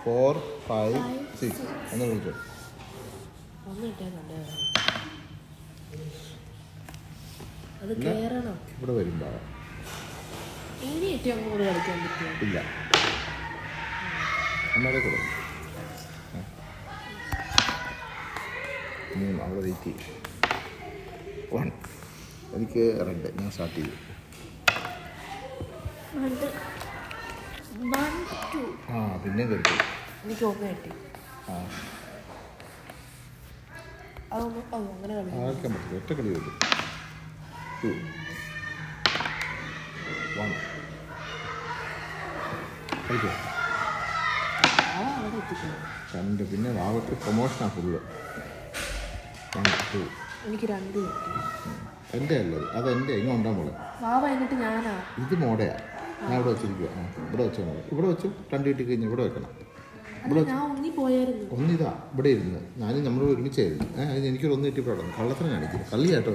4, 5, 6. ഒന്ന് വിളിച്ചോ. ഇവിടെ വരുമ്പോ ഇല്ല അമ്മയുടെ കൂടെ അവിടെ വെയിറ്റ് ചെയ്യും. 1 എനിക്ക് റെഡ്. ഞാൻ സ്റ്റാർട്ട് ചെയ്തു. 1, 2. പിന്നെ കരുതി എനിക്ക് ഒന്ന് കിട്ടി. അങ്ങനെ ആർക്കാൻ പറ്റില്ല. ഒറ്റ കളി വരും. 2, 1 കളിക്കോ. 2 പിന്നെ വാവക്ക് പ്രൊമോഷനാണ് ഫുള്ള്. 1, 2. എനിക്ക് 2 കിട്ടി. എൻ്റെ അല്ലത്, അത് എൻ്റെ എങ്ങനെ ഉണ്ടാൻ പോലെ. വാവ എന്നിട്ട് ഞാനാ. ഇത് മോഡയാ. ഞാൻ ഇവിടെ വെച്ചിരിക്കുക. ഇവിടെ വെച്ചോ. ഇവിടെ വെച്ചു. 2 കിട്ടി കഴിഞ്ഞാൽ ഇവിടെ വെക്കണം. ഇവിടെ ഒന്നിതാ ഇവിടെ ഇരുന്ന് ഞാനും നമ്മൾ ഒരുമിച്ചായിരുന്നു. അതിന് എനിക്കൊരു 1 കിട്ടിയപ്പോഴാണ് കള്ളത്തിന് കാണിക്കുന്നത്. കള്ളിയാട്ടോ.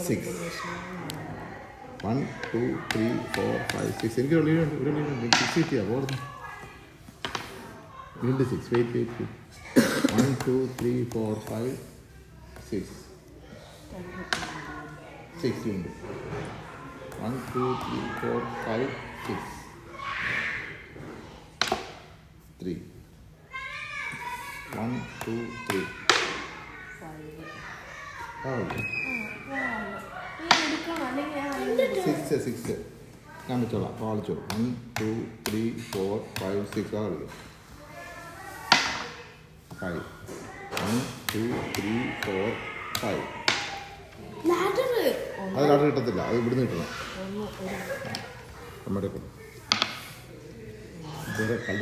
Six. 1, 2, 3, 4, 5, 6. എനിക്ക് ഒരു 6 കിട്ടിയാ പോർന്ന്. വീണ്ടും 6. വെയിറ്റ്. 1, 2, 3, 4, 5, 6. 6 വീണ്ടും. 1, 2, 3, 4, 5, 6. 3. 1, 2, 3. 6. ഞാൻ വെച്ചോളാം. അപ്പോൾ കളിച്ചോളൂ. 1, 2, 3, 4, 5, 6. ആ കളിക്കും. 5. 1, 2, 3, 4, 5. അത് ലാഡർ കിട്ടത്തില്ല. അത് ഇവിടുന്ന് കിട്ടണം. നമ്മുടെ കളി